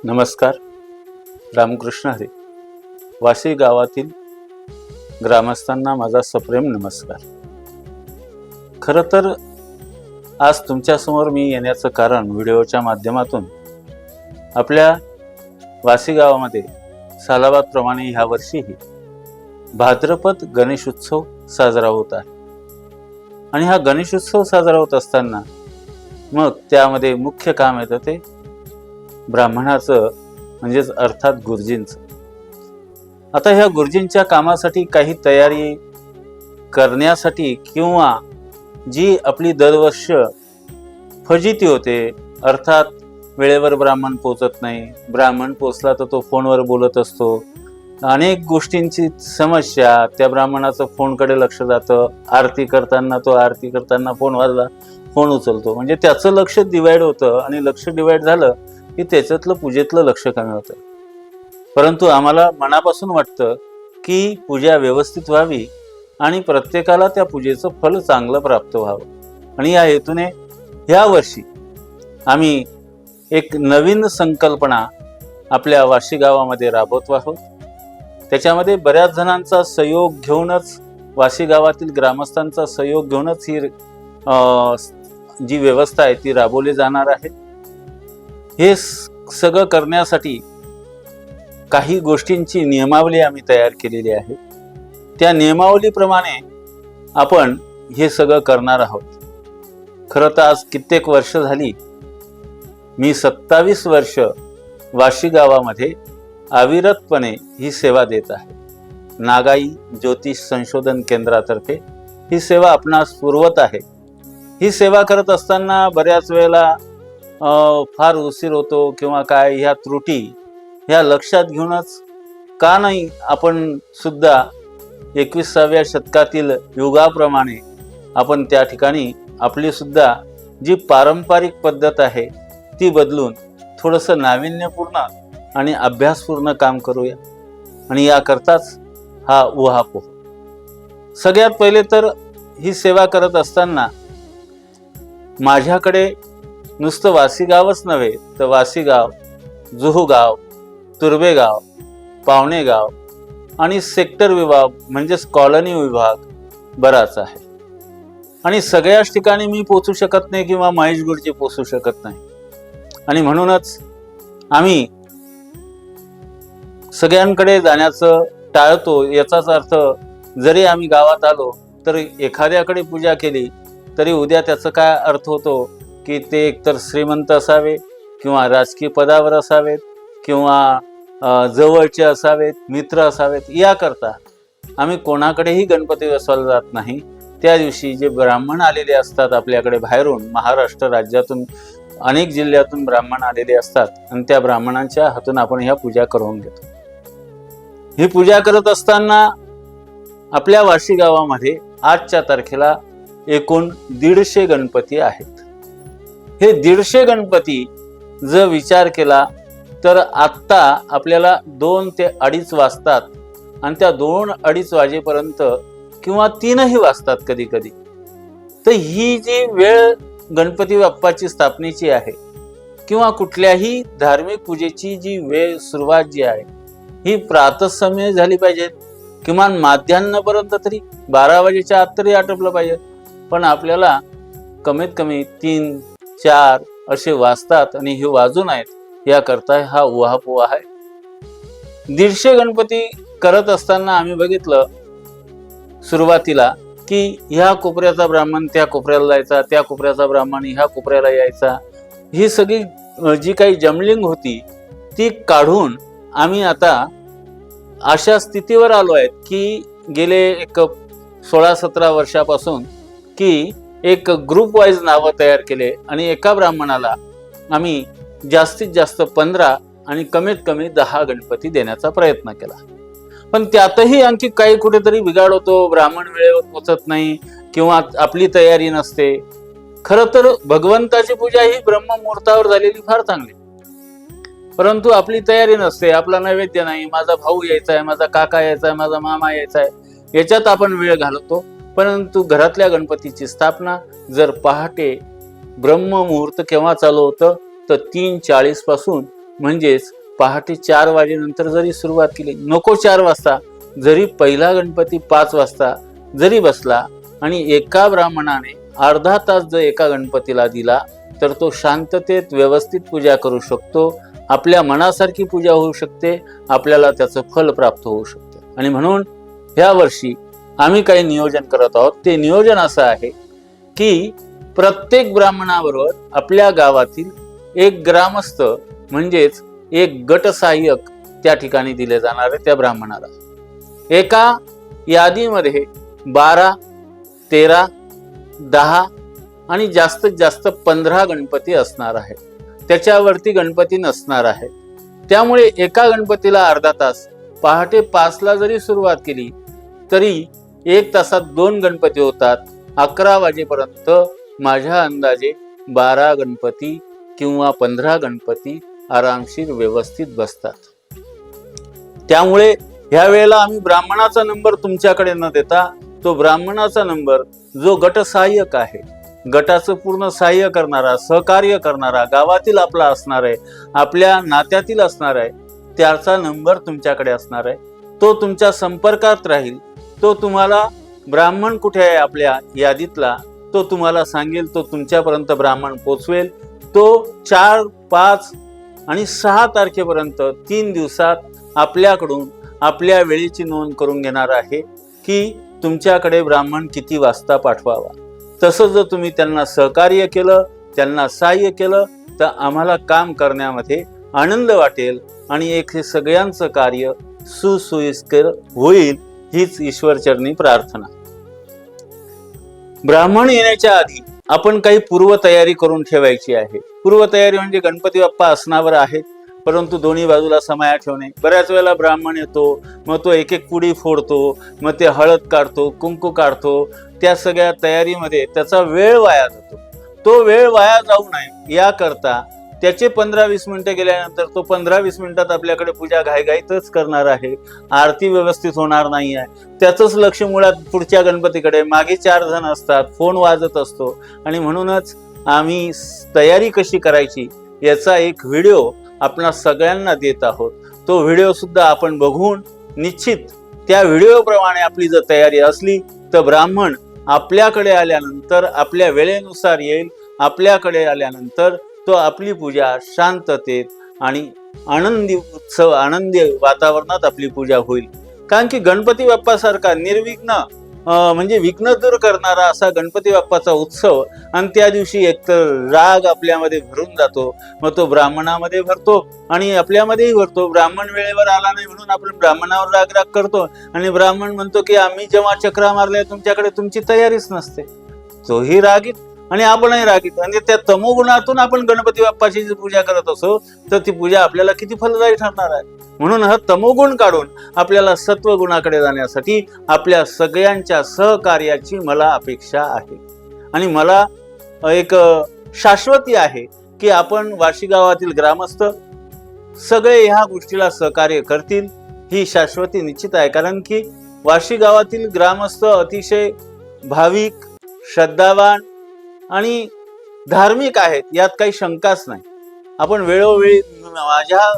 नमस्कार. रामकृष्ण हरी. वाशी गावातील ग्रामस्थांना माझा सप्रेम नमस्कार. खरं तर आज तुमच्यासमोर मी येण्याचं कारण व्हिडिओच्या माध्यमातून आपल्या वाशी गावामध्ये सालाबादप्रमाणे ह्या वर्षीही भाद्रपद गणेशोत्सव साजरा होत आहे. आणि हा गणेशोत्सव साजरा होत असताना मग त्यामध्ये मुख्य काम येतं ते ब्राह्मणाचं म्हणजेच अर्थात गुरुजींचं. आता ह्या गुरुजींच्या कामासाठी काही तयारी करण्यासाठी किंवा जी आपली दरवर्ष फजिती होते, अर्थात वेळेवर ब्राह्मण पोचत नाही, ब्राह्मण पोचला तर तो फोनवर बोलत असतो, अनेक गोष्टींची समस्या, त्या ब्राह्मणाचं फोनकडे लक्ष जातं, आरती करताना फोन वाजला फोन उचलतो, म्हणजे त्याचं लक्ष डिवाइड होतं आणि लक्ष डिवाइड झालं की त्याच्यातलं पूजेतलं लक्ष कमी होतं. परंतु आम्हाला मनापासून वाटतं की पूजा व्यवस्थित व्हावी आणि प्रत्येकाला त्या पूजेचं फल चांगलं प्राप्त व्हावं. आणि या हेतूने ह्या वर्षी आम्ही एक नवीन संकल्पना आपल्या वाशी गावामध्ये राबवत आहोत. त्याच्यामध्ये बऱ्याच जणांचा सहयोग घेऊनच, वाशी गावातील ग्रामस्थांचा सहयोग घेऊनच ही जी व्यवस्था आहे ती राबवली जाणार आहे. हे सगळं करण्यासाठी काही गोष्टींची नियमावली आम्ही तयार केलेली आहे. त्या नियमावलीप्रमाणे आपण हे सगळं करणार आहोत. खरं तर आज कित्येक वर्ष झाली मी 27 वर्ष वाशी गावामध्ये अविरतपणे ही सेवा देत आहे. नागाई ज्योतिष संशोधन केंद्रातर्फे ही सेवा आपणास पुरवत आहे. ही सेवा करत असताना बऱ्याच वेळेला फार उशीर होतो किंवा काय, ह्या त्रुटी ह्या लक्षात घेऊनच का नाही आपण सुद्धा 21व्या शतकातील युगाप्रमाणे आपण त्या ठिकाणी आपली सुद्धा जी पारंपरिक पद्धत आहे ती बदलून थोडंसं नाविन्यपूर्ण आणि अभ्यासपूर्ण काम करूया. आणि याकरताच हा उहापोह. सगळ्यात पहिले तर ही सेवा करत असताना माझ्याकडे नुसतं वाशीगावच नव्हे तर वाशीगाव, जुहूगाव, तुर्भेगाव, पावणेगाव आणि सेक्टर विभाग म्हणजेच कॉलनी विभाग बराच आहे. आणि सगळ्याच ठिकाणी मी पोचू शकत नाही किंवा महेश गुरुजी पोचू शकत नाही. आणि म्हणूनच आम्ही सगळ्यांकडे जाण्याचं टाळतो. याचाच अर्थ जरी आम्ही गावात आलो तर एखाद्याकडे पूजा केली तरी उद्या त्याचा काय अर्थ होतो की ते एकतर श्रीमंत असावे किंवा राजकीय पदावर असावेत किंवा जवळचे असावेत, मित्र असावेत. याकरता आम्ही कोणाकडेही गणपती बसवायला जात नाही. त्या दिवशी जे ब्राह्मण आलेले असतात आपल्याकडे बाहेरून, महाराष्ट्र राज्यातून अनेक जिल्ह्यातून ब्राह्मण आलेले असतात आणि त्या ब्राह्मणांच्या हातून आपण ह्या पूजा करून घेतो. ही पूजा करत असताना आपल्या वाशी गावामध्ये आजच्या तारखेला एकूण 150 गणपती आहेत. हे 150 गणपती जर विचार केला तर आत्ता आपल्याला 2 ते 2:30 वाजतात आणि त्या 2-2:30 वाजेपर्यंत किंवा 3ही वाजतात कधी कधी. तर ही जी वेळ गणपती बाप्पाची स्थापनेची आहे किंवा कुठल्याही धार्मिक पूजेची जी वेळ सुरुवात जी आहे ही प्रातःसमयी झाली पाहिजे. किमान माध्यान्हपर्यंत तरी 12 वाजेच्या आत तरी आटोपलं पाहिजे. पण आपल्याला कमीत कमी 3-4 असे वाजतात आणि हे वाजून आहेत. याकरता हा उहापोह आहे. 150 गणपती करत असताना आम्ही बघितलं सुरुवातीला की ह्या कोपऱ्याचा ब्राह्मण त्या कोपऱ्याला जायचा, त्या कोपऱ्याचा ब्राह्मण ह्या कोपऱ्याला यायचा. ही सगळी जी काही जमलिंग होती ती काढून आम्ही आता अशा स्थितीवर आलो आहेत की गेले एक 16-17 वर्षापासून की एक ग्रुप वाईज नावं तयार केले आणि एका ब्राह्मणाला आम्ही जास्तीत जास्त 15 आणि कमीत कमी 10 गणपती देण्याचा प्रयत्न केला. पण त्यातही आणखी काही कुठेतरी बिघाड होतो. ब्राह्मण वेळेवर पोचत नाही किंवा आपली तयारी नसते. खरं तर भगवंताची पूजा ही ब्रह्ममुहूर्तावर झालेली फार चांगली, परंतु आपली तयारी नसते. आपला नैवेद्य नाही, माझा भाऊ यायचा आहे, माझा काका यायचा आहे, माझा मामा यायचा आहे, याच्यात आपण वेळ घालवतो. परंतु घरातल्या गणपतीची स्थापना जर पहाटे ब्रह्ममुहूर्त केव्हा चालू होतं तर 3:40 पासून म्हणजेच पहाटे 4 वाजेनंतर जरी सुरुवात केली, नको 4 वाजता, जरी पहिला गणपती 5 वाजता जरी बसला आणि एका ब्राह्मणाने अर्धा तास जर एका गणपतीला दिला तर तो शांततेत व्यवस्थित पूजा करू शकतो, आपल्या मनासारखी पूजा होऊ शकते, आपल्याला त्याचं फल प्राप्त होऊ शकते. आणि म्हणून ह्या वर्षी आम्ही काही नियोजन करत आहोत. ते नियोजन असं आहे की प्रत्येक ब्राह्मणाबरोबर आपल्या गावातील एक ग्रामस्थ म्हणजेच एक गटसहाय्यक त्या ठिकाणी दिले जाणार आहे. त्या ब्राह्मणाला एका यादीमध्ये 12, 13, 10 आणि जास्तीत जास्त 15 गणपती असणार आहे. त्याच्यावरती गणपती नसणार आहे. त्यामुळे एका गणपतीला अर्धा तास, पहाटे 5ला जरी सुरुवात केली तरी 1 तासात 2 गणपती होतात. 11 वाजेपर्यंत माझ्या अंदाजे 12 गणपती किंवा 15 गणपती आरामशीर व्यवस्थित बसतात. त्यामुळे ह्या वेळेला आम्ही ब्राह्मणाचा नंबर तुमच्याकडे न देता तो ब्राह्मणाचा नंबर जो गटसहाय्यक आहे, गटाचं पूर्ण सहाय्य करणारा, सहकार्य करणारा, गावातील आपला असणार आहे, आपल्या नात्यातील असणार आहे, त्याचा नंबर तुमच्याकडे असणार आहे. तो तुमच्या संपर्कात राहील. तो तुम्हाला ब्राह्मण कुठे आहे आपल्या यादीतला तो तुम्हाला सांगेल, तो तुमच्यापर्यंत ब्राह्मण पोचवेल. तो 4, 5 आणि 6 तारखेपर्यंत 3 दिवसात आपल्याकडून आपल्या वेळेची नोंद करून घेणार आहे की तुमच्याकडे ब्राह्मण किती वाजता पाठवावा. तसं जर तुम्ही त्यांना सहकार्य केलं, त्यांना सहाय्य केलं तर आम्हाला काम करण्यामध्ये आनंद वाटेल आणि एक हे सगळ्यांचं कार्य सुसोयीस्कर होईल, हीच ईश्वरचरणी प्रार्थना. ब्राह्मण येण्याच्या आधी आपण काही पूर्वतयारी करून ठेवायची आहे. पूर्वतयारी म्हणजे गणपती बाप्पा आसनावर आहेत परंतु दोन्ही बाजूला समाया ठेवणे. बऱ्याच वेळेला ब्राह्मण येतो, मग तो एक एक पुडी फोडतो, मग ते हळद काढतो, कुंकू काढतो, त्या सगळ्या तयारीमध्ये त्याचा वेळ वाया जातो. तो वेळ वाया जाऊ नये याकरता त्याचे 15-20 मिनिटं गेल्यानंतर तो 15-20 मिनिटात आपल्याकडे पूजा घाईघाईतच करणार आहे. आरती व्यवस्थित होणार नाही आहे. त्याचंच लक्ष मुळात पुढच्या गणपतीकडे, मागे 4 जण असतात, फोन वाजत असतो. आणि म्हणूनच आम्ही तयारी कशी करायची याचा एक व्हिडिओ आपणा सगळ्यांना देत आहोत. तो व्हिडिओ सुद्धा आपण बघून निश्चित त्या व्हिडिओप्रमाणे आपली जर तयारी असली तर ब्राह्मण आपल्याकडे आल्यानंतर आपल्या वेळेनुसार येईल. आपल्याकडे आल्यानंतर तो आपली पूजा शांततेत आणि आनंदी आनंदी वातावरणात आपली पूजा होईल. कारण की गणपती बाप्पासारखा निर्विघ्न म्हणजे विघ्न दूर करणारा असा गणपती बाप्पाचा उत्सव, आणि त्या दिवशी एकतर राग आपल्यामध्ये भरून जातो, मग तो ब्राह्मणामध्ये भरतो आणि आपल्यामध्येही भरतो. ब्राह्मण वेळेवर आला नाही म्हणून आपण ब्राह्मणावर राग करतो आणि ब्राह्मण म्हणतो की आम्ही जेव्हा चक्रा मारल्या तुमच्याकडे तुमची तयारीच नसते. तोही रागीत आणि आपणही रागीत. म्हणजे त्या तमोगुणातून आपण गणपती बाप्पाची जी पूजा करत असो तर ती पूजा आपल्याला किती फलदायी ठरणार आहे. म्हणून हा तमोगुण काढून आपल्याला सत्वगुणाकडे जाण्यासाठी आपल्या सगळ्यांच्या सहकार्याची मला अपेक्षा आहे. आणि मला एक शाश्वती आहे की आपण वाशी गावातील ग्रामस्थ सगळे ह्या गोष्टीला सहकार्य करतील, ही शाश्वती निश्चित आहे. कारण की वाशी गावातील ग्रामस्थ अतिशय भाविक, श्रद्धावान आणि धार्मिक आहेत, यात काही शंकाच नाही. आपण वेळोवेळी माझ्या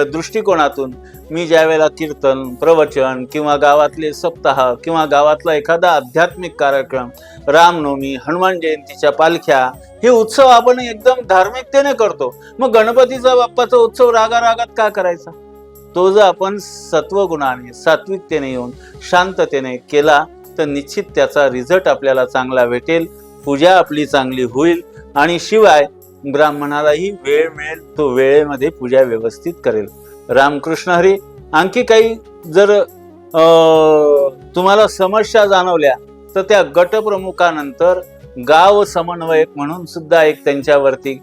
दृष्टिकोनातून मी ज्या वेळेला कीर्तन, प्रवचन किंवा गावातले सप्ताह किंवा गावातला एखादा आध्यात्मिक कार्यक्रम, रामनवमी, हनुमान जयंतीच्या पालख्या, हे उत्सव आपण एकदम धार्मिकतेने करतो. मग गणपतीचा बाप्पाचा उत्सव रागारागात का करायचा? तो जर आपण सत्वगुणाने, सात्विकतेने येऊन शांततेने केला तर निश्चित त्याचा रिझल्ट आपल्याला चांगला भेटेल. पूजा आपली चांगली होईल आणि शिवाय ब्राह्मणालाही वेळ मिळेल, तो वेळेमध्ये पूजा व्यवस्थित करेल. रामकृष्ण हरी. आणखी काही जर तुम्हाला समस्या जाणवल्या तर त्या गटप्रमुखानंतर गाव समन्वयक म्हणून सुद्धा एक त्यांच्यावरती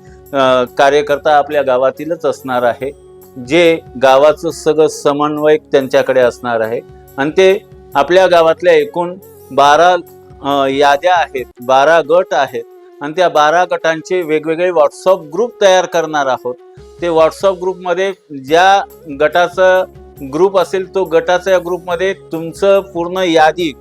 कार्यकर्ता आपल्या गावातीलच असणार आहे, जे गावाचं सगळं समन्वयक त्यांच्याकडे असणार आहे. आणि ते आपल्या गावातल्या एकूण 12 याद्या आहेत, 12 गट आहेत आणि त्या 12 गटांचे वेगवेगळे व्हॉट्सअप ग्रुप तयार करणार आहोत. ते व्हॉट्सअप ग्रुपमध्ये ज्या गटाचा ग्रुप असेल तो गटाच्या ग्रुपमध्ये तुमचं पूर्ण यादी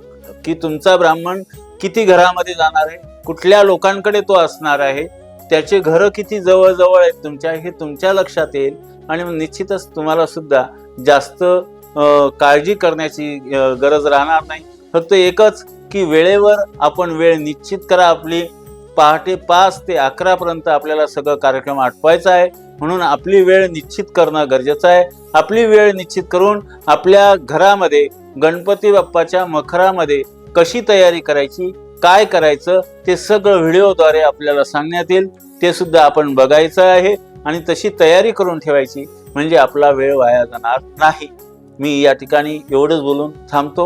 की तुमचा ब्राह्मण किती घरामध्ये जाणार आहे, कुठल्या लोकांकडे तो असणार आहे, त्याचे घरं किती जवळजवळ आहेत तुमच्या, हे तुमच्या लक्षात येईल. आणि मग निश्चितच तुम्हाला सुद्धा जास्त काळजी करण्याची गरज राहणार नाही. फक्त एकच की वेळेवर आपण वेळ निश्चित करा आपली. पहाटे 5 ते 11 पर्यंत आपल्याला सगळं कार्यक्रम आटवायचा आहे. म्हणून आपली वेळ निश्चित करणं गरजेचं आहे. आपली वेळ निश्चित करून आपल्या घरामध्ये गणपती बाप्पाच्या मखरामध्ये कशी तयारी करायची, काय करायचं ते सगळं व्हिडिओद्वारे आपल्याला सांगण्यात येईल. ते सुद्धा आपण बघायचं आहे आणि तशी तयारी करून ठेवायची, म्हणजे आपला वेळ वाया जाणार नाही. मी या ठिकाणी एवढंच बोलून थांबतो.